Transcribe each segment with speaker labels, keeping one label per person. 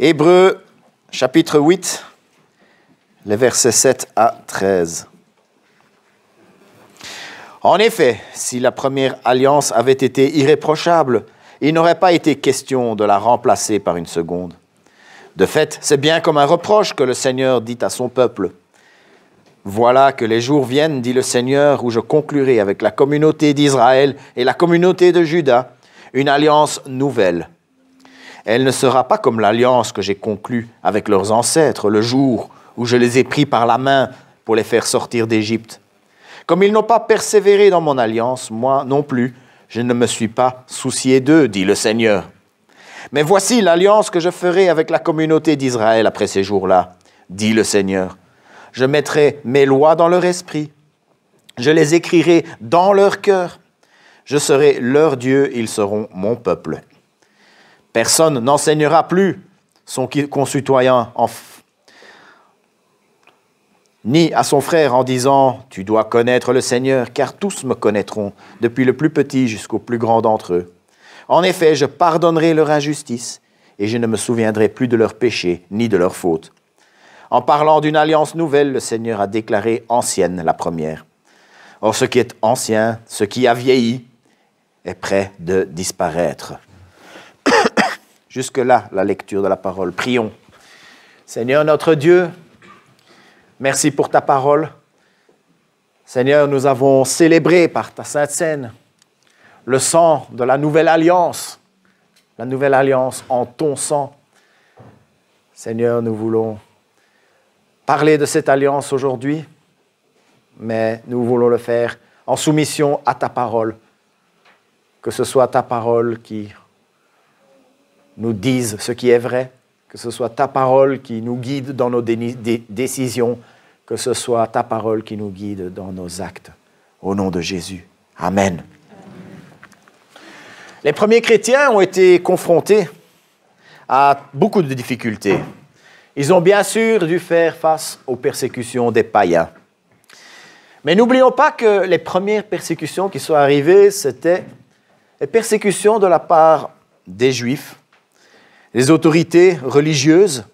Speaker 1: Hébreux, chapitre 8, les versets 7 à 13. En effet, si la première alliance avait été irréprochable, il n'aurait pas été question de la remplacer par une seconde. De fait, c'est bien comme un reproche que le Seigneur dit à son peuple. « Voilà que les jours viennent, dit le Seigneur, où je conclurai avec la communauté d'Israël et la communauté de Juda une alliance nouvelle. Elle ne sera pas comme l'alliance que j'ai conclue avec leurs ancêtres le jour où je les ai pris par la main pour les faire sortir d'Égypte. Comme ils n'ont pas persévéré dans mon alliance, moi non plus, je ne me suis pas soucié d'eux, dit le Seigneur. Mais voici l'alliance que je ferai avec la communauté d'Israël après ces jours-là, dit le Seigneur. Je mettrai mes lois dans leur esprit, je les écrirai dans leur cœur. Je serai leur Dieu, ils seront mon peuple. Personne n'enseignera plus son concitoyen ni à son frère en disant « Tu dois connaître le Seigneur, car tous me connaîtront, depuis le plus petit jusqu'au plus grand d'entre eux. En effet, je pardonnerai leur injustice, et je ne me souviendrai plus de leurs péchés, ni de leurs fautes. » En parlant d'une alliance nouvelle, le Seigneur a déclaré ancienne la première. Or, ce qui est ancien, ce qui a vieilli, est prêt de disparaître. Jusque-là, la lecture de la parole. Prions. Seigneur notre Dieu, merci pour ta parole. Seigneur, nous avons célébré par ta Sainte Seine le sang de la nouvelle alliance en ton sang. Seigneur, nous voulons parler de cette alliance aujourd'hui, mais nous voulons le faire en soumission à ta parole. Que ce soit ta parole qui nous dise ce qui est vrai, que ce soit ta parole qui nous guide dans nos décisions, que ce soit ta parole qui nous guide dans nos actes. Au nom de Jésus. Amen. Les premiers chrétiens ont été confrontés à beaucoup de difficultés. Ils ont bien sûr dû faire face aux persécutions des païens. Mais n'oublions pas que les premières persécutions qui sont arrivées, c'était les persécutions de la part des Juifs, les autorités religieuses.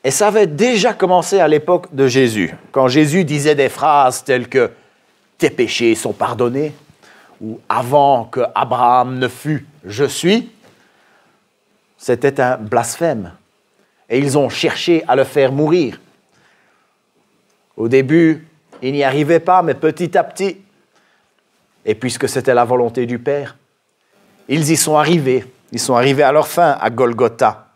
Speaker 1: Et ça avait déjà commencé à l'époque de Jésus, quand Jésus disait des phrases telles que « tes péchés sont pardonnés » ou « avant que Abraham ne fût, je suis ». C'était un blasphème. Et ils ont cherché à le faire mourir. Au début, ils n'y arrivaient pas, mais petit à petit, et puisque c'était la volonté du Père, ils y sont arrivés. Ils sont arrivés à leur fin, à Golgotha.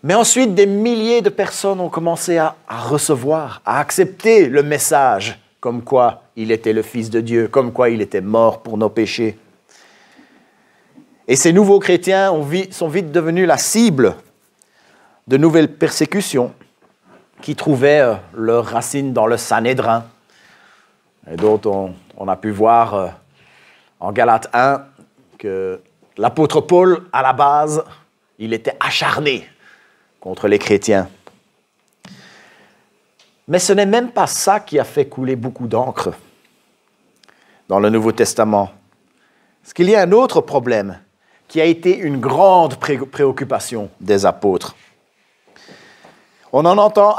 Speaker 1: Mais ensuite, des milliers de personnes ont commencé à recevoir, à accepter le message, comme quoi il était le Fils de Dieu, comme quoi il était mort pour nos péchés. Et ces nouveaux chrétiens sont vite devenus la cible de nouvelles persécutions qui trouvaient leurs racines dans le Sanhédrin, et dont on a pu voir en Galates 1 que l'apôtre Paul, à la base, il était acharné contre les chrétiens. Mais ce n'est même pas ça qui a fait couler beaucoup d'encre dans le Nouveau Testament. Parce qu'il y a un autre problème qui a été une grande préoccupation des apôtres. On en entend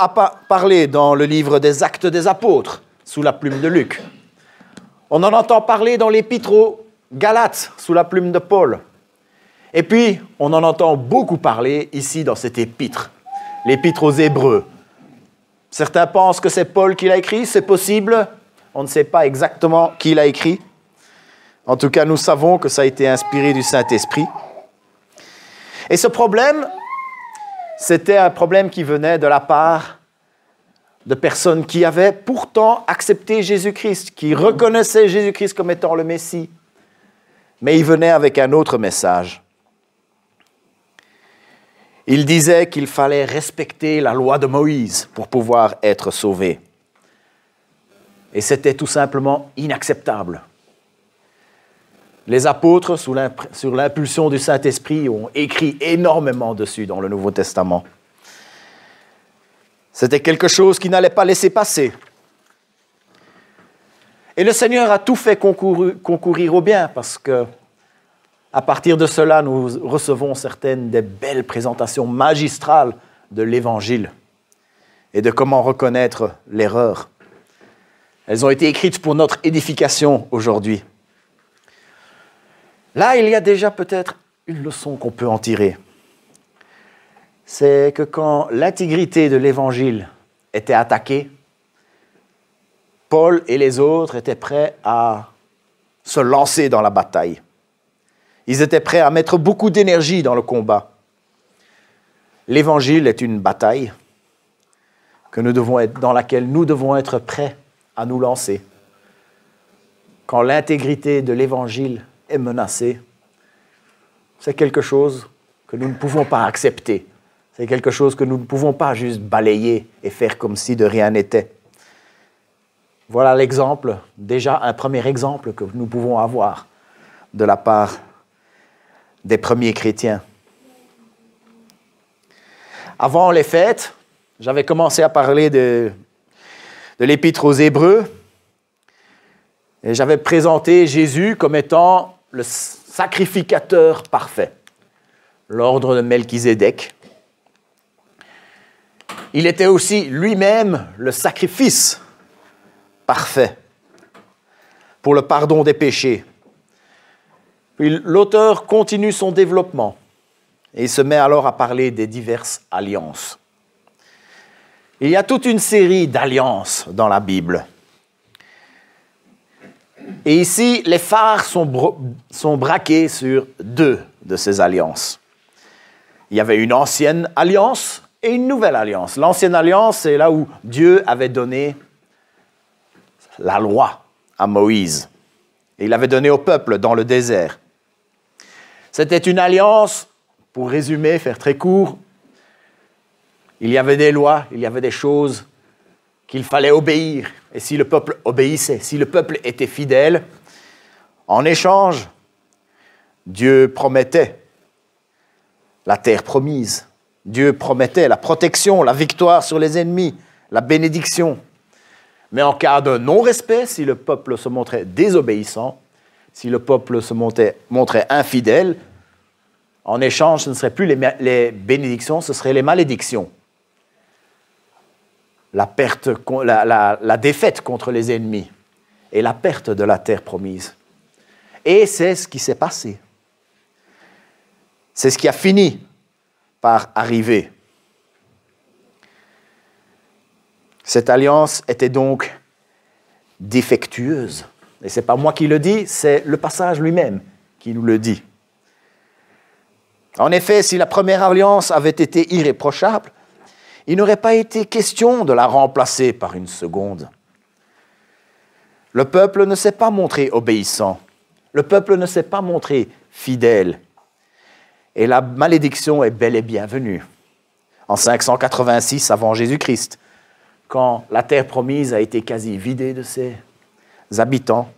Speaker 1: parler dans le livre des Actes des Apôtres, sous la plume de Luc. On en entend parler dans l'Épître aux Galates, sous la plume de Paul. Et puis, on en entend beaucoup parler ici dans cette épître, l'Épître aux Hébreux. Certains pensent que c'est Paul qui l'a écrit, c'est possible. On ne sait pas exactement qui l'a écrit. En tout cas, nous savons que ça a été inspiré du Saint-Esprit. Et ce problème, c'était un problème qui venait de la part de personnes qui avaient pourtant accepté Jésus-Christ, qui reconnaissaient Jésus-Christ comme étant le Messie. Mais il venait avec un autre message. Il disait qu'il fallait respecter la loi de Moïse pour pouvoir être sauvé. Et c'était tout simplement inacceptable. Les apôtres, sur l'impulsion du Saint-Esprit, ont écrit énormément dessus dans le Nouveau Testament. C'était quelque chose qui n'allait pas laisser passer. Et le Seigneur a tout fait concourir au bien, parce que À partir de cela, nous recevons certaines des belles présentations magistrales de l'Évangile et de comment reconnaître l'erreur. Elles ont été écrites pour notre édification aujourd'hui. Là, il y a déjà peut-être une leçon qu'on peut en tirer. C'est que quand l'intégrité de l'Évangile était attaquée, Paul et les autres étaient prêts à se lancer dans la bataille. Ils étaient prêts à mettre beaucoup d'énergie dans le combat. L'Évangile est une bataille dans laquelle nous devons être prêts à nous lancer. Quand l'intégrité de l'Évangile est menacée, c'est quelque chose que nous ne pouvons pas accepter. C'est quelque chose que nous ne pouvons pas juste balayer et faire comme si de rien n'était. Voilà l'exemple, déjà un premier exemple que nous pouvons avoir de la part des premiers chrétiens. Avant les fêtes, j'avais commencé à parler de l'Épître aux Hébreux et j'avais présenté Jésus comme étant le sacrificateur parfait, l'ordre de Melchizedek. Il était aussi lui-même le sacrifice parfait pour le pardon des péchés. Puis l'auteur continue son développement et il se met alors à parler des diverses alliances. Il y a toute une série d'alliances dans la Bible. Et ici, les phares sont braqués sur deux de ces alliances. Il y avait une ancienne alliance et une nouvelle alliance. L'ancienne alliance, c'est là où Dieu avait donné la loi à Moïse. Et il l'avait donnée au peuple dans le désert. C'était une alliance, pour résumer, faire très court, il y avait des lois, il y avait des choses qu'il fallait obéir. Et si le peuple obéissait, si le peuple était fidèle, en échange, Dieu promettait la terre promise. Dieu promettait la protection, la victoire sur les ennemis, la bénédiction. Mais en cas de non-respect, si le peuple se montrait désobéissant, si le peuple se montrait infidèle, en échange, ce ne seraient plus les bénédictions, ce seraient les malédictions. La défaite contre les ennemis et la perte de la terre promise. Et c'est ce qui s'est passé. C'est ce qui a fini par arriver. Cette alliance était donc défectueuse. Et ce n'est pas moi qui le dis, c'est le passage lui-même qui nous le dit. En effet, si la première alliance avait été irréprochable, il n'aurait pas été question de la remplacer par une seconde. Le peuple ne s'est pas montré obéissant. Le peuple ne s'est pas montré fidèle. Et la malédiction est bel et bien venue. En 586 avant Jésus-Christ, quand la terre promise a été quasi vidée de ses habitants,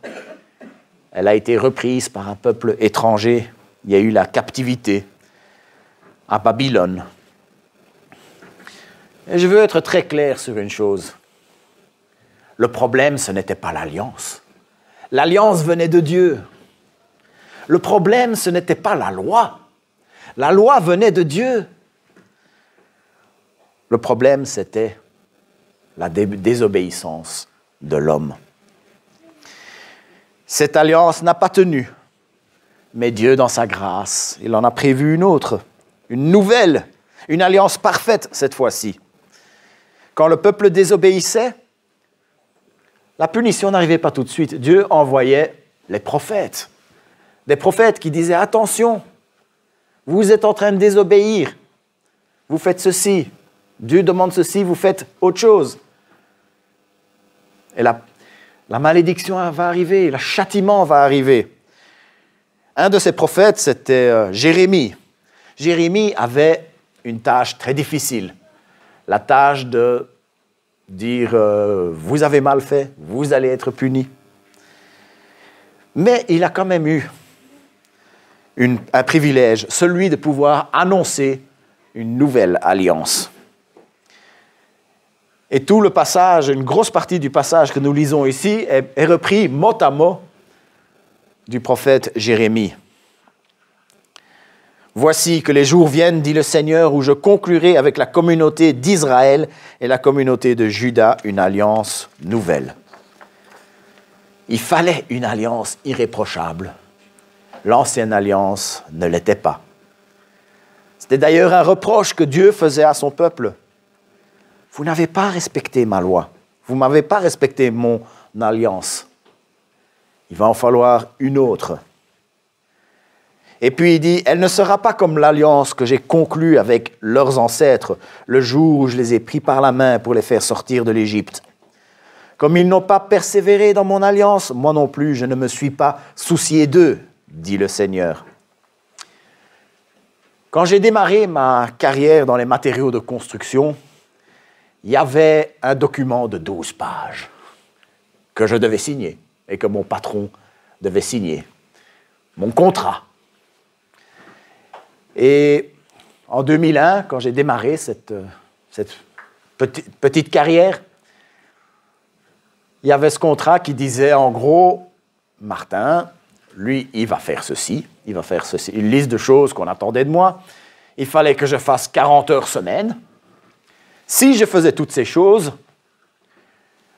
Speaker 1: elle a été reprise par un peuple étranger. Il y a eu la captivité à Babylone. Et je veux être très clair sur une chose. Le problème, ce n'était pas l'alliance. L'alliance venait de Dieu. Le problème, ce n'était pas la loi. La loi venait de Dieu. Le problème, c'était la désobéissance de l'homme. Cette alliance n'a pas tenu, mais Dieu, dans sa grâce, il en a prévu une autre, une nouvelle, une alliance parfaite cette fois-ci. Quand le peuple désobéissait, la punition n'arrivait pas tout de suite. Dieu envoyait les prophètes. Des prophètes qui disaient « Attention, vous êtes en train de désobéir. Vous faites ceci. Dieu demande ceci, vous faites autre chose. » Et la malédiction va arriver, le châtiment va arriver. Un de ces prophètes, c'était Jérémie. Jérémie avait une tâche très difficile. La tâche de dire « Vous avez mal fait, vous allez être punis. » Mais il a quand même eu un privilège, celui de pouvoir annoncer une nouvelle alliance. Et tout le passage, une grosse partie du passage que nous lisons ici est repris mot à mot du prophète Jérémie. Voici que les jours viennent, dit le Seigneur, où je conclurai avec la communauté d'Israël et la communauté de Juda une alliance nouvelle. Il fallait une alliance irréprochable. L'ancienne alliance ne l'était pas. C'était d'ailleurs un reproche que Dieu faisait à son peuple. Vous n'avez pas respecté ma loi. Vous ne m'avez pas respecté mon alliance. Il va en falloir une autre. Et puis il dit, elle ne sera pas comme l'alliance que j'ai conclue avec leurs ancêtres le jour où je les ai pris par la main pour les faire sortir de l'Égypte. Comme ils n'ont pas persévéré dans mon alliance, moi non plus, je ne me suis pas soucié d'eux, dit le Seigneur. Quand j'ai démarré ma carrière dans les matériaux de construction, il y avait un document de 12 pages que je devais signer et que mon patron devait signer. Mon contrat. Et en 2001, quand j'ai démarré cette petite carrière, il y avait ce contrat qui disait en gros, Martin, lui, il va faire ceci, une liste de choses qu'on attendait de moi. Il fallait que je fasse 40 heures semaine. Si je faisais toutes ces choses,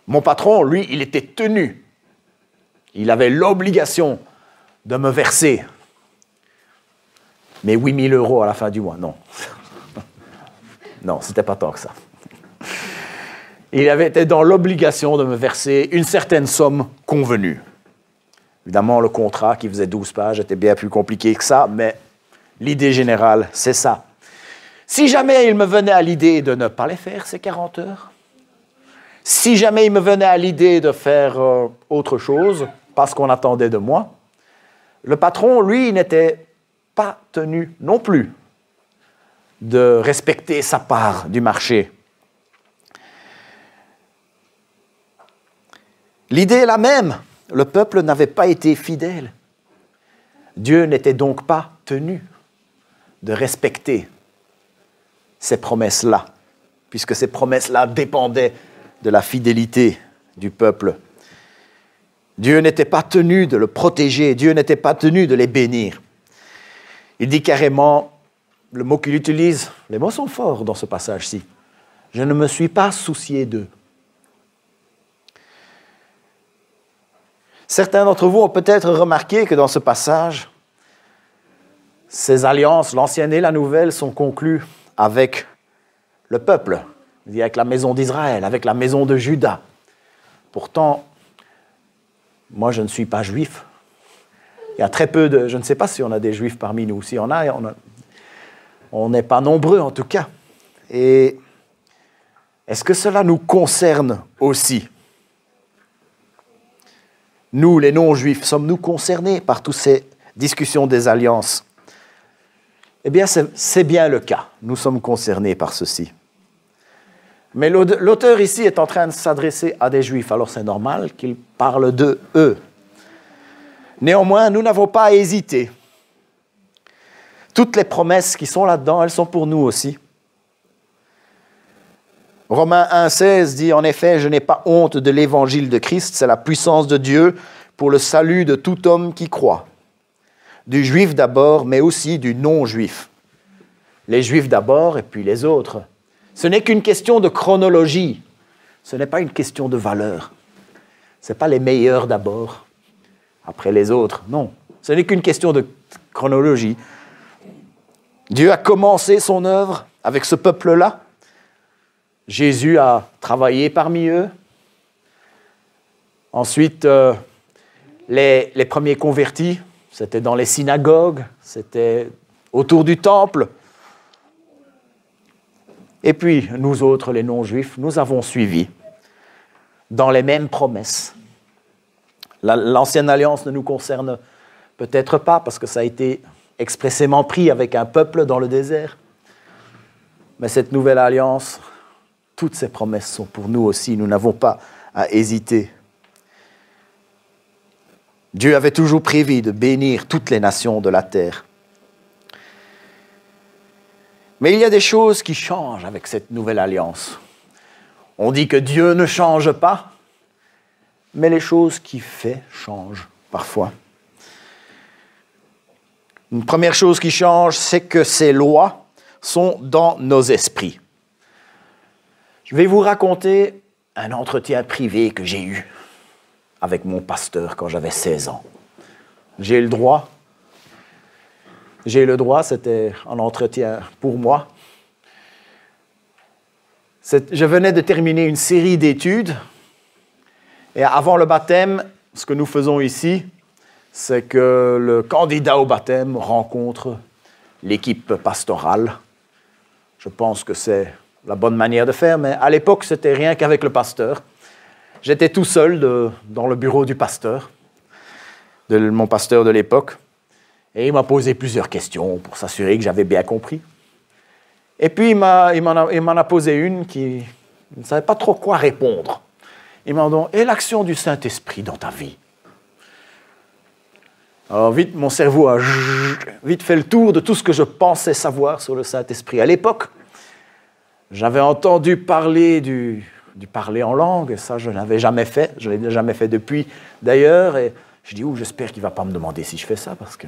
Speaker 1: mon patron, lui, il était tenu. Il avait l'obligation de me verser mes 8 000 € à la fin du mois. Non. Non, c'était pas tant que ça. Il avait été dans l'obligation de me verser une certaine somme convenue. Évidemment, le contrat qui faisait 12 pages était bien plus compliqué que ça, mais l'idée générale, c'est ça. Si jamais il me venait à l'idée de ne pas les faire, ces 40 heures, si jamais il me venait à l'idée de faire autre chose, parce qu'on attendait de moi, le patron, lui, n'était pas tenu non plus de respecter sa part du marché. L'idée est la même. Le peuple n'avait pas été fidèle. Dieu n'était donc pas tenu de respecter ces promesses-là, puisque ces promesses-là dépendaient de la fidélité du peuple. Dieu n'était pas tenu de le protéger, Dieu n'était pas tenu de les bénir. Il dit carrément, le mot qu'il utilise, les mots sont forts dans ce passage-ci. Je ne me suis pas soucié d'eux. Certains d'entre vous ont peut-être remarqué que dans ce passage, ces alliances, l'ancienne et la nouvelle, sont conclues avec le peuple, avec la maison d'Israël, avec la maison de Juda. Pourtant, moi je ne suis pas juif. Il y a très peu de... Je ne sais pas si on a des juifs parmi nous. Si on a, on n'est pas nombreux en tout cas. Et est-ce que cela nous concerne aussi ? Nous, les non-juifs, sommes-nous concernés par toutes ces discussions des alliances ? Eh bien, c'est bien le cas. Nous sommes concernés par ceci. Mais l'auteur ici est en train de s'adresser à des juifs, alors c'est normal qu'il parle de eux. Néanmoins, nous n'avons pas à hésiter. Toutes les promesses qui sont là-dedans, elles sont pour nous aussi. Romains 1,16 dit, en effet, je n'ai pas honte de l'évangile de Christ, c'est la puissance de Dieu pour le salut de tout homme qui croit. Du juif d'abord, mais aussi du non-juif. Les juifs d'abord et puis les autres. Ce n'est qu'une question de chronologie. Ce n'est pas une question de valeur. Ce n'est pas les meilleurs d'abord, après les autres. Non, ce n'est qu'une question de chronologie. Dieu a commencé son œuvre avec ce peuple-là. Jésus a travaillé parmi eux. Ensuite, les premiers convertis, c'était dans les synagogues, c'était autour du temple. Et puis, nous autres, les non-juifs, nous avons suivi dans les mêmes promesses. L'ancienne alliance ne nous concerne peut-être pas, parce que ça a été expressément pris avec un peuple dans le désert. Mais cette nouvelle alliance, toutes ces promesses sont pour nous aussi, nous n'avons pas à hésiter. Dieu avait toujours prévu de bénir toutes les nations de la terre. Mais il y a des choses qui changent avec cette nouvelle alliance. On dit que Dieu ne change pas, mais les choses qu'il fait changent parfois. Une première chose qui change, c'est que ces lois sont dans nos esprits. Je vais vous raconter un entretien privé que j'ai eu avec mon pasteur quand j'avais 16 ans. J'ai le droit, c'était un entretien pour moi. Je venais de terminer une série d'études et avant le baptême, ce que nous faisons ici, c'est que le candidat au baptême rencontre l'équipe pastorale. Je pense que c'est la bonne manière de faire, mais à l'époque, c'était rien qu'avec le pasteur. J'étais tout seul dans le bureau du pasteur, de mon pasteur de l'époque, et il m'a posé plusieurs questions pour s'assurer que j'avais bien compris. Et puis, il m'en a posé une qui ne savait pas trop quoi répondre. Il m'a dit « Et l'action du Saint-Esprit dans ta vie ?» Alors vite, mon cerveau a vite fait le tour de tout ce que je pensais savoir sur le Saint-Esprit. À l'époque, j'avais entendu parler du parler en langue, et ça je n'avais jamais fait, je ne l'ai jamais fait depuis d'ailleurs, et je dis, j'espère qu'il ne va pas me demander si je fais ça, parce que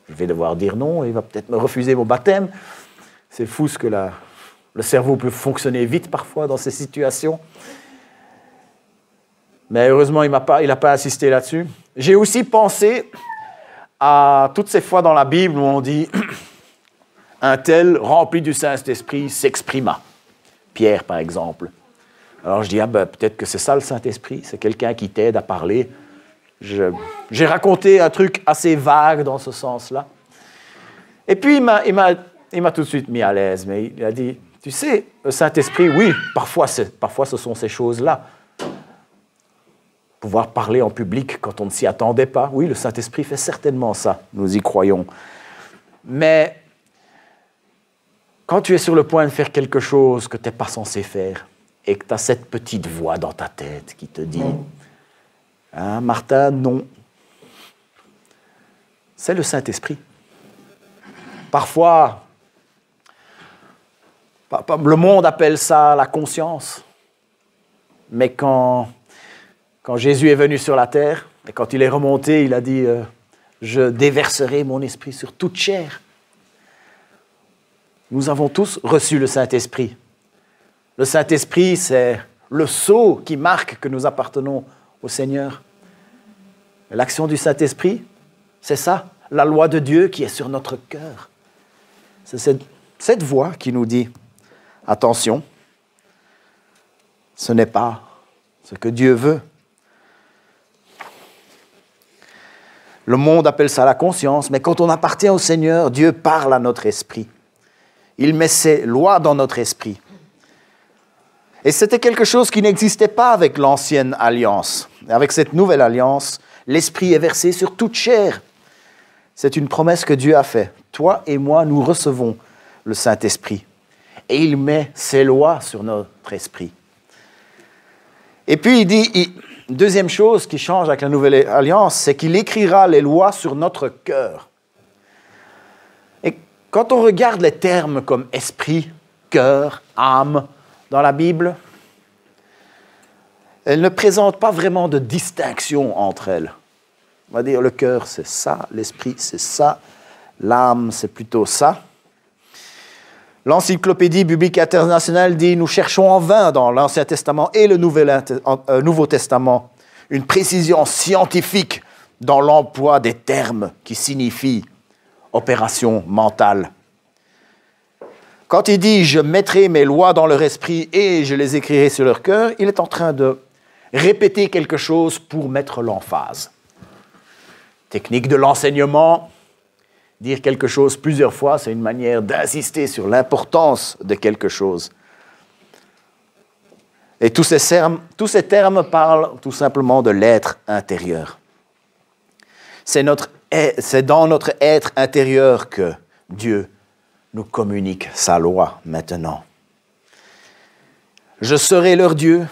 Speaker 1: je vais devoir dire non, et il va peut-être me refuser mon baptême. C'est fou ce que le cerveau peut fonctionner vite parfois dans ces situations. Mais heureusement, il n'a pas insisté là-dessus. J'ai aussi pensé à toutes ces fois dans la Bible où on dit « un tel rempli du Saint-Esprit s'exprima ». Pierre, par exemple. Alors je dis, peut-être que c'est ça le Saint-Esprit, c'est quelqu'un qui t'aide à parler. J'ai raconté un truc assez vague dans ce sens-là. Et puis il m'a tout de suite mis à l'aise, mais il a dit, tu sais, le Saint-Esprit, oui, parfois ce sont ces choses-là. Pouvoir parler en public quand on ne s'y attendait pas. Oui, le Saint-Esprit fait certainement ça, nous y croyons. Mais quand tu es sur le point de faire quelque chose que tu n'es pas censé faire et que tu as cette petite voix dans ta tête qui te dit « Hein, Martin, non », c'est le Saint-Esprit. Parfois, le monde appelle ça la conscience. Mais quand Jésus est venu sur la terre, et quand il est remonté, il a dit « Je déverserai mon esprit sur toute chair ». Nous avons tous reçu le Saint-Esprit. Le Saint-Esprit, c'est le sceau qui marque que nous appartenons au Seigneur. L'action du Saint-Esprit, c'est ça, la loi de Dieu qui est sur notre cœur. C'est cette voix qui nous dit « Attention, ce n'est pas ce que Dieu veut ». Le monde appelle ça la conscience, mais quand on appartient au Seigneur, Dieu parle à notre esprit. Il met ses lois dans notre esprit. Et c'était quelque chose qui n'existait pas avec l'ancienne alliance. Avec cette nouvelle alliance, l'Esprit est versé sur toute chair. C'est une promesse que Dieu a faite. Toi et moi, nous recevons le Saint-Esprit. Et il met ses lois sur notre esprit. Et puis il dit, deuxième chose qui change avec la nouvelle alliance, c'est qu'il écrira les lois sur notre cœur. Et quand on regarde les termes comme esprit, cœur, âme dans la Bible, elles ne présentent pas vraiment de distinction entre elles. On va dire le cœur c'est ça, l'esprit c'est ça, l'âme c'est plutôt ça. L'Encyclopédie biblique internationale dit « Nous cherchons en vain dans l'Ancien Testament et le Nouveau Testament une précision scientifique dans l'emploi des termes qui signifient opération mentale. » Quand il dit « Je mettrai mes lois dans leur esprit et je les écrirai sur leur cœur », il est en train de répéter quelque chose pour mettre l'emphase. Technique de l'enseignement, dire quelque chose plusieurs fois, c'est une manière d'insister sur l'importance de quelque chose. Et tous ces termes parlent tout simplement de l'être intérieur. C'est dans notre être intérieur que Dieu nous communique sa loi maintenant. Je serai leur Dieu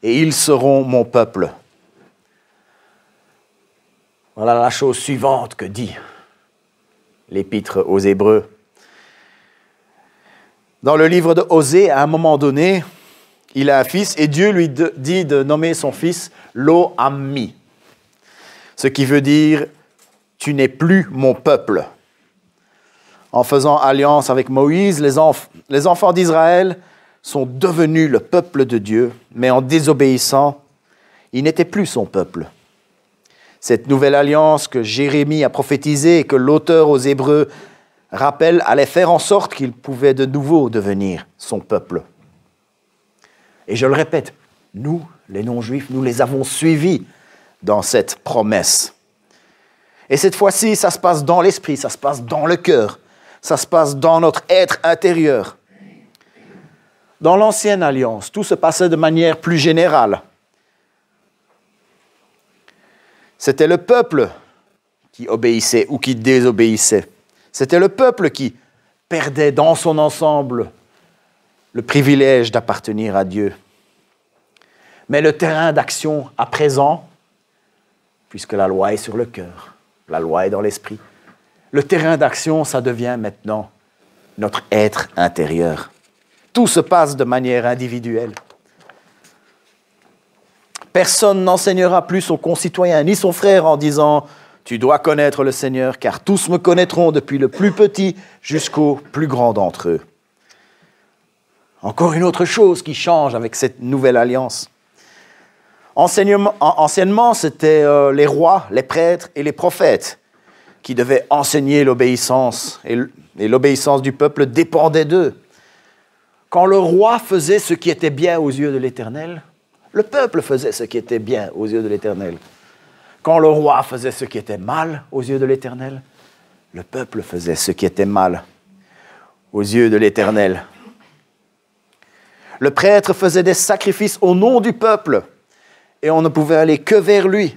Speaker 1: et ils seront mon peuple. Voilà la chose suivante que dit l'Épître aux Hébreux. Dans le livre de Osée, à un moment donné, il a un fils et Dieu lui dit de nommer son fils Lo-Ammi, ce qui veut dire « tu n'es plus mon peuple ». En faisant alliance avec Moïse, les enfants d'Israël sont devenus le peuple de Dieu, mais en désobéissant, ils n'étaient plus son peuple. Cette nouvelle alliance que Jérémie a prophétisée et que l'auteur aux Hébreux rappelle allait faire en sorte qu'ils pouvaient de nouveau devenir son peuple. Et je le répète, nous, les non-juifs, nous les avons suivis dans cette promesse. Et cette fois-ci, ça se passe dans l'esprit, ça se passe dans le cœur, ça se passe dans notre être intérieur. Dans l'ancienne alliance, tout se passait de manière plus générale. C'était le peuple qui obéissait ou qui désobéissait. C'était le peuple qui perdait dans son ensemble le privilège d'appartenir à Dieu. Mais le terrain d'action à présent, puisque la loi est sur le cœur, la loi est dans l'esprit, le terrain d'action, ça devient maintenant notre être intérieur. Tout se passe de manière individuelle. Personne n'enseignera plus son concitoyen ni son frère en disant « Tu dois connaître le Seigneur, car tous me connaîtront depuis le plus petit jusqu'au plus grand d'entre eux. » Encore une autre chose qui change avec cette nouvelle alliance. Anciennement, c'était les rois, les prêtres et les prophètes qui devaient enseigner l'obéissance, et l'obéissance du peuple dépendait d'eux. Quand le roi faisait ce qui était bien aux yeux de l'Éternel, le peuple faisait ce qui était bien aux yeux de l'Éternel. Quand le roi faisait ce qui était mal aux yeux de l'Éternel, le peuple faisait ce qui était mal aux yeux de l'Éternel. Le prêtre faisait des sacrifices au nom du peuple et on ne pouvait aller que vers lui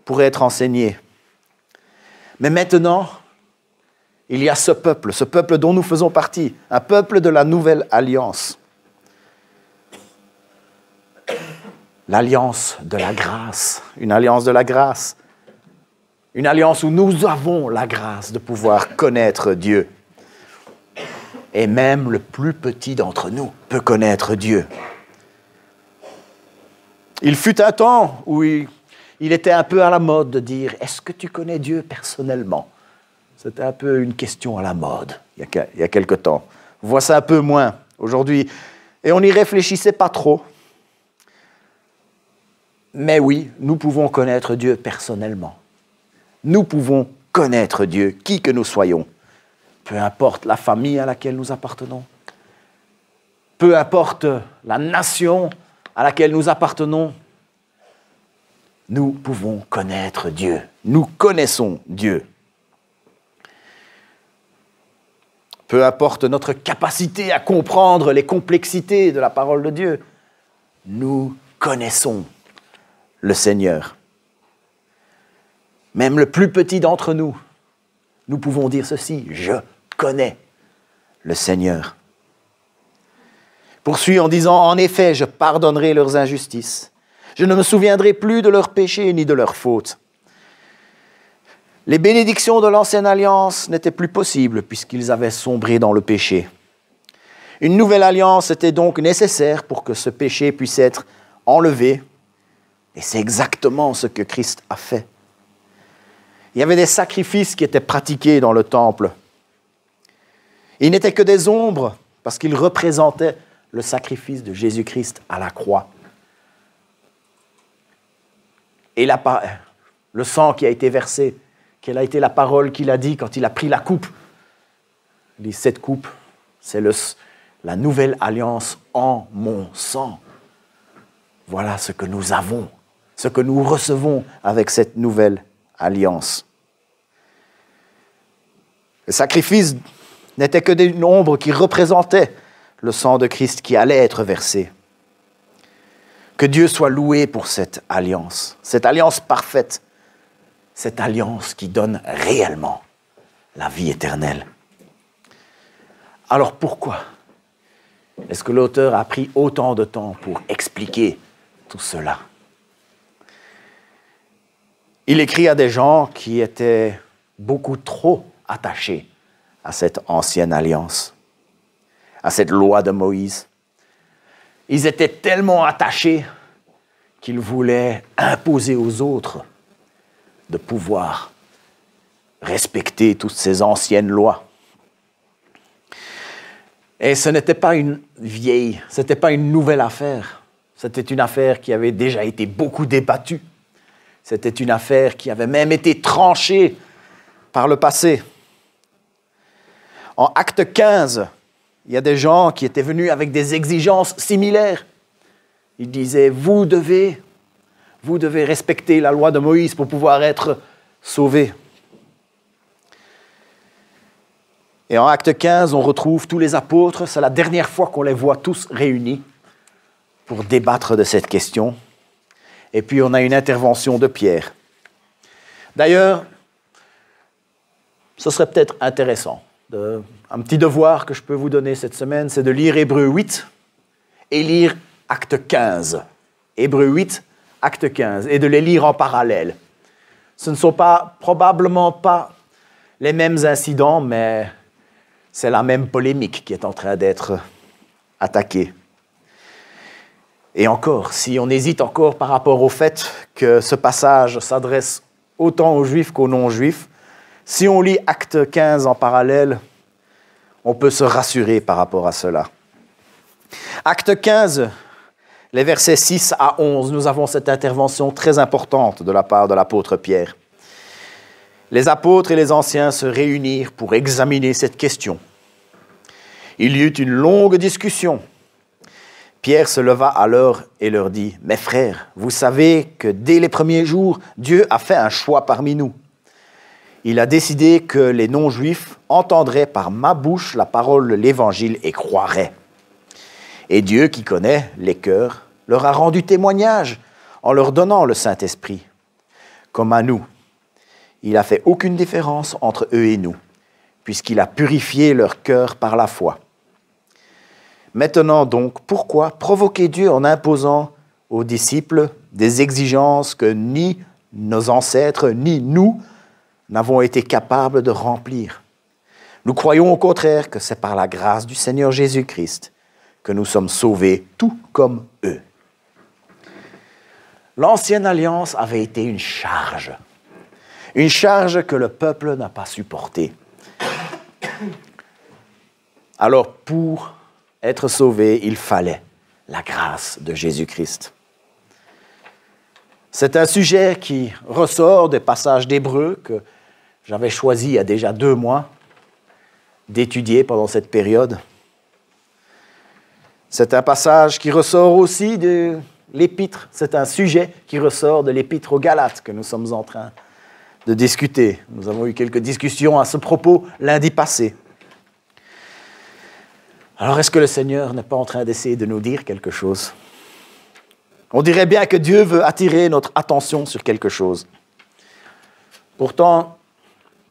Speaker 1: pour être enseigné. Mais maintenant, il y a ce peuple dont nous faisons partie, un peuple de la nouvelle alliance. L'alliance de la grâce, une alliance de la grâce, une alliance où nous avons la grâce de pouvoir connaître Dieu. Et même le plus petit d'entre nous peut connaître Dieu. Il fut un temps où il était un peu à la mode de dire « Est-ce que tu connais Dieu personnellement ?» C'était un peu une question à la mode il y a quelque temps. On voit ça un peu moins aujourd'hui. Et on n'y réfléchissait pas trop. Mais oui, nous pouvons connaître Dieu personnellement. Nous pouvons connaître Dieu, qui que nous soyons. Peu importe la famille à laquelle nous appartenons. Peu importe la nation à laquelle nous appartenons. Nous pouvons connaître Dieu. Nous connaissons Dieu. Peu importe notre capacité à comprendre les complexités de la parole de Dieu. Nous connaissons le Seigneur. Même le plus petit d'entre nous, nous pouvons dire ceci, je connais le Seigneur. Poursuit en disant, en effet, je pardonnerai leurs injustices. Je ne me souviendrai plus de leurs péchés ni de leurs fautes. Les bénédictions de l'ancienne alliance n'étaient plus possibles puisqu'ils avaient sombré dans le péché. Une nouvelle alliance était donc nécessaire pour que ce péché puisse être enlevé. Et c'est exactement ce que Christ a fait. Il y avait des sacrifices qui étaient pratiqués dans le temple. Ils n'étaient que des ombres parce qu'ils représentaient le sacrifice de Jésus-Christ à la croix. Et le sang qui a été versé, quelle a été la parole qu'il a dit quand il a pris la coupe? Il dit, cette coupe, c'est la nouvelle alliance en mon sang. Voilà ce que nous avons, ce que nous recevons avec cette nouvelle alliance. Le sacrifice n'était que des ombres qui représentaient le sang de Christ qui allait être versé. Que Dieu soit loué pour cette alliance parfaite, cette alliance qui donne réellement la vie éternelle. Alors pourquoi est-ce que l'auteur a pris autant de temps pour expliquer tout cela? Il écrit à des gens qui étaient beaucoup trop attachés à cette ancienne alliance, à cette loi de Moïse. Ils étaient tellement attachés qu'ils voulaient imposer aux autres de pouvoir respecter toutes ces anciennes lois. Et ce n'était pas une vieille, ce n'était pas une nouvelle affaire. C'était une affaire qui avait déjà été beaucoup débattue. C'était une affaire qui avait même été tranchée par le passé. En Acte 15, il y a des gens qui étaient venus avec des exigences similaires. Ils disaient, vous devez respecter la loi de Moïse pour pouvoir être sauvés. Et en Acte 15, on retrouve tous les apôtres. C'est la dernière fois qu'on les voit tous réunis pour débattre de cette question. Et puis on a une intervention de Pierre. D'ailleurs, ce serait peut-être intéressant. Un petit devoir que je peux vous donner cette semaine, c'est de lire Hébreux 8 et lire Acte 15. Hébreux 8, Acte 15, et de les lire en parallèle. Ce ne sont probablement pas les mêmes incidents, mais c'est la même polémique qui est en train d'être attaquée. Et encore, si on hésite encore par rapport au fait que ce passage s'adresse autant aux Juifs qu'aux non-Juifs, si on lit Acte 15 en parallèle, on peut se rassurer par rapport à cela. Acte 15, les versets 6 à 11, nous avons cette intervention très importante de la part de l'apôtre Pierre. Les apôtres et les anciens se réunirent pour examiner cette question. Il y eut une longue discussion. Pierre se leva alors et leur dit, « Mes frères, vous savez que dès les premiers jours, Dieu a fait un choix parmi nous. Il a décidé que les non-juifs entendraient par ma bouche la parole de l'Évangile et croiraient. Et Dieu, qui connaît les cœurs, leur a rendu témoignage en leur donnant le Saint-Esprit. Comme à nous, il n'a fait aucune différence entre eux et nous, puisqu'il a purifié leur cœur par la foi. Maintenant donc, pourquoi provoquer Dieu en imposant aux disciples des exigences que ni nos ancêtres, ni nous n'avons été capables de remplir? Nous croyons au contraire que c'est par la grâce du Seigneur Jésus-Christ que nous sommes sauvés, tout comme eux. L'ancienne alliance avait été une charge que le peuple n'a pas supportée. Alors, pour être sauvé, il fallait la grâce de Jésus-Christ. C'est un sujet qui ressort des passages d'Hébreux que j'avais choisi il y a déjà 2 mois d'étudier pendant cette période. C'est un passage qui ressort aussi de l'épître, c'est un sujet qui ressort de l'épître aux Galates que nous sommes en train de discuter. Nous avons eu quelques discussions à ce propos lundi passé. Alors, est-ce que le Seigneur n'est pas en train d'essayer de nous dire quelque chose? On dirait bien que Dieu veut attirer notre attention sur quelque chose. Pourtant,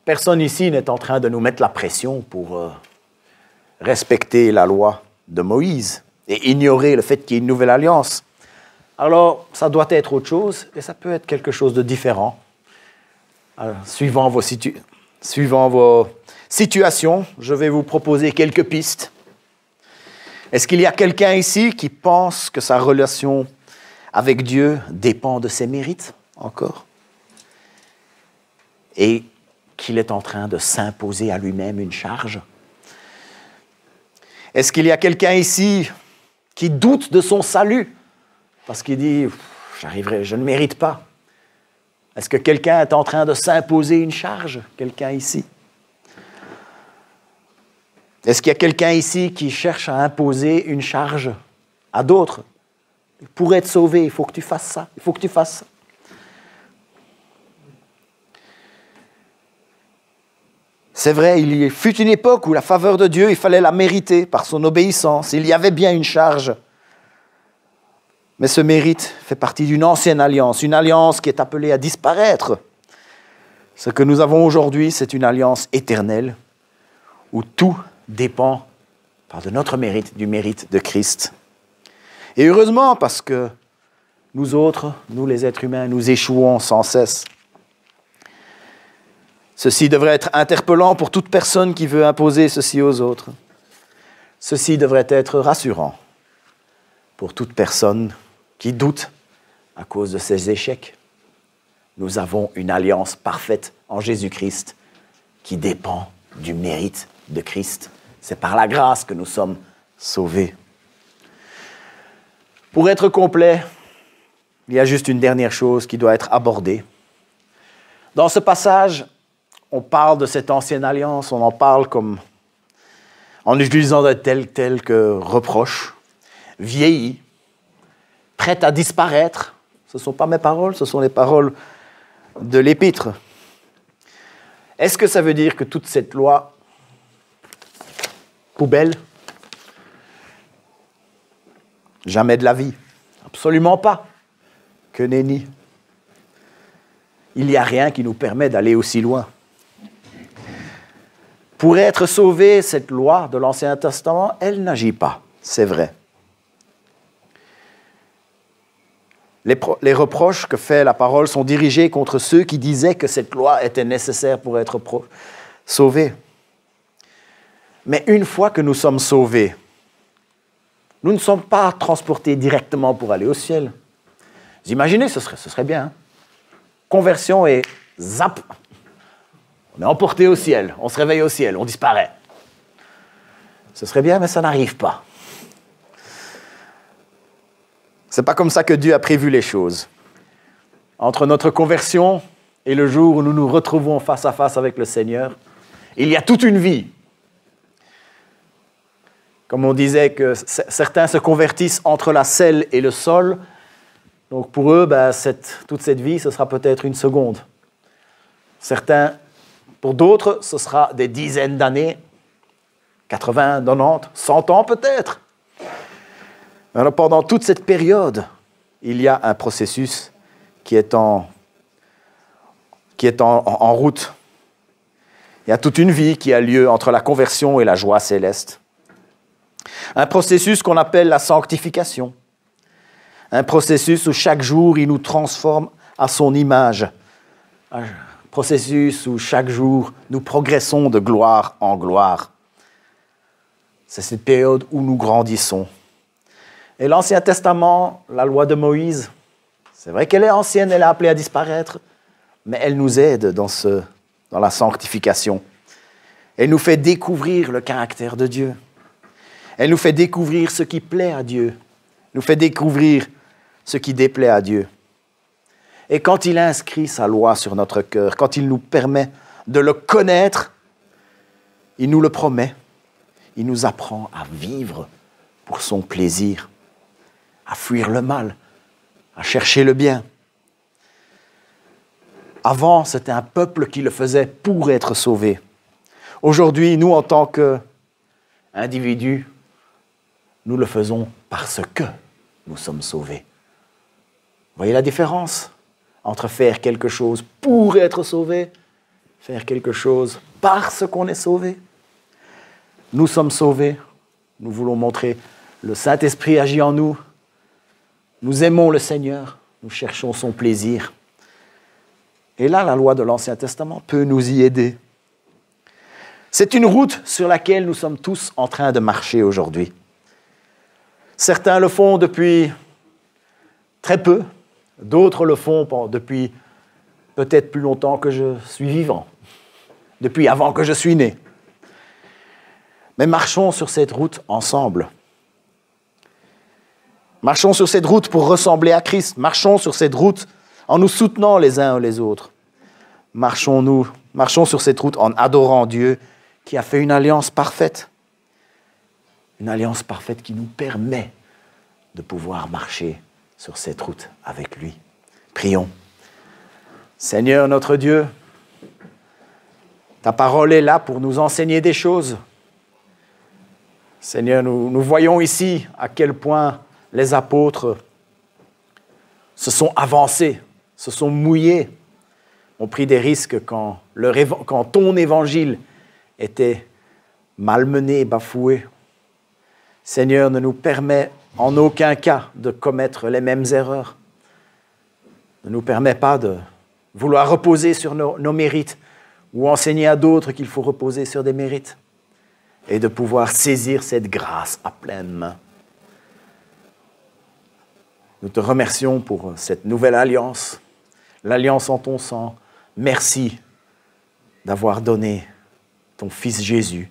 Speaker 1: personne ici n'est en train de nous mettre la pression pour respecter la loi de Moïse et ignorer le fait qu'il y ait une nouvelle alliance. Alors, ça doit être autre chose et ça peut être quelque chose de différent. Alors, suivant vos situations, je vais vous proposer quelques pistes. Est-ce qu'il y a quelqu'un ici qui pense que sa relation avec Dieu dépend de ses mérites encore? Et qu'il est en train de s'imposer à lui-même une charge? Est-ce qu'il y a quelqu'un ici qui doute de son salut parce qu'il dit « je ne mérite pas ». Est-ce que quelqu'un est en train de s'imposer une charge? Quelqu'un ici? Est-ce qu'il y a quelqu'un ici qui cherche à imposer une charge à d'autres? Pour être sauvé, il faut que tu fasses ça, il faut que tu fasses ça. C'est vrai, il fut une époque où la faveur de Dieu, il fallait la mériter par son obéissance. Il y avait bien une charge. Mais ce mérite fait partie d'une ancienne alliance, une alliance qui est appelée à disparaître. Ce que nous avons aujourd'hui, c'est une alliance éternelle où tout dépend de notre mérite, du mérite de Christ. Et heureusement, parce que nous autres, nous les êtres humains, nous échouons sans cesse. Ceci devrait être interpellant pour toute personne qui veut imposer ceci aux autres. Ceci devrait être rassurant pour toute personne qui doute à cause de ses échecs. Nous avons une alliance parfaite en Jésus-Christ qui dépend du mérite de Christ, C'est par la grâce que nous sommes sauvés. Pour être complet, il y a juste une dernière chose qui doit être abordée. Dans ce passage, on parle de cette ancienne alliance, on en parle comme en utilisant de tels que reproches, vieillis, prêtes à disparaître. Ce ne sont pas mes paroles, ce sont les paroles de l'Épître. Est-ce que ça veut dire que toute cette loi, poubelle, jamais de la vie? Absolument pas. Que nenni. Il n'y a rien qui nous permet d'aller aussi loin. Pour être sauvé, cette loi de l'Ancien Testament, elle n'agit pas, c'est vrai. Les reproches que fait la parole sont dirigés contre ceux qui disaient que cette loi était nécessaire pour être sauvés. Mais une fois que nous sommes sauvés, nous ne sommes pas transportés directement pour aller au ciel. Vous imaginez, ce serait bien. Hein? Conversion et zap, on est emporté au ciel, on se réveille au ciel, on disparaît. Ce serait bien, mais ça n'arrive pas. C'est pas comme ça que Dieu a prévu les choses. Entre notre conversion et le jour où nous nous retrouvons face à face avec le Seigneur, il y a toute une vie. Comme on disait que certains se convertissent entre la selle et le sol, donc pour eux, toute cette vie, ce sera peut-être une seconde. Pour d'autres, ce sera des dizaines d'années, 80, 90, 100 ans peut-être. Alors pendant toute cette période, il y a un processus qui est en route. Il y a toute une vie qui a lieu entre la conversion et la joie céleste. Un processus qu'on appelle la sanctification. Un processus où chaque jour, il nous transforme à son image. Un processus où chaque jour, nous progressons de gloire en gloire. C'est cette période où nous grandissons. Et l'Ancien Testament, la loi de Moïse, c'est vrai qu'elle est ancienne, elle est appelée à disparaître, mais elle nous aide dans la sanctification. Elle nous fait découvrir le caractère de Dieu. Elle nous fait découvrir ce qui plaît à Dieu. Elle nous fait découvrir ce qui déplaît à Dieu. Et quand il inscrit sa loi sur notre cœur, quand il nous permet de le connaître, il nous le promet. Il nous apprend à vivre pour son plaisir, à fuir le mal, à chercher le bien. Avant, c'était un peuple qui le faisait pour être sauvé. Aujourd'hui, nous, en tant qu'individus, nous le faisons parce que nous sommes sauvés. Vous voyez la différence entre faire quelque chose pour être sauvé, faire quelque chose parce qu'on est sauvé? Nous sommes sauvés, nous voulons montrer le Saint-Esprit agit en nous, nous aimons le Seigneur, nous cherchons son plaisir. Et là, la loi de l'Ancien Testament peut nous y aider. C'est une route sur laquelle nous sommes tous en train de marcher aujourd'hui. Certains le font depuis très peu, d'autres le font depuis peut-être plus longtemps que je suis vivant, depuis avant que je suis né. Mais marchons sur cette route ensemble. Marchons sur cette route pour ressembler à Christ. Marchons sur cette route en nous soutenant les uns les autres. Marchons sur cette route en adorant Dieu qui a fait une alliance parfaite. Une alliance parfaite qui nous permet de pouvoir marcher sur cette route avec lui. Prions. Seigneur notre Dieu, ta parole est là pour nous enseigner des choses. Seigneur, nous voyons ici à quel point les apôtres se sont avancés, se sont mouillés, ont pris des risques quand ton évangile était malmené, bafoué. Seigneur, ne nous permets en aucun cas de commettre les mêmes erreurs. Ne nous permets pas de vouloir reposer sur nos mérites ou enseigner à d'autres qu'il faut reposer sur des mérites et de pouvoir saisir cette grâce à pleine main. Nous te remercions pour cette nouvelle alliance, l'alliance en ton sang. Merci d'avoir donné ton Fils Jésus.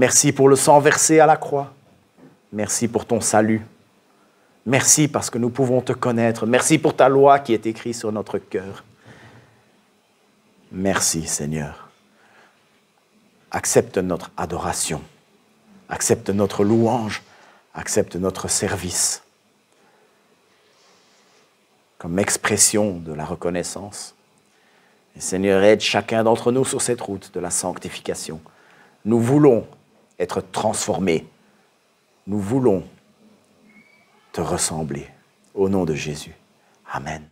Speaker 1: Merci pour le sang versé à la croix. Merci pour ton salut. Merci parce que nous pouvons te connaître. Merci pour ta loi qui est écrite sur notre cœur. Merci, Seigneur. Accepte notre adoration. Accepte notre louange. Accepte notre service comme expression de la reconnaissance. Et Seigneur, aide chacun d'entre nous sur cette route de la sanctification. Nous voulons être transformés. Nous voulons te ressembler. Au nom de Jésus. Amen.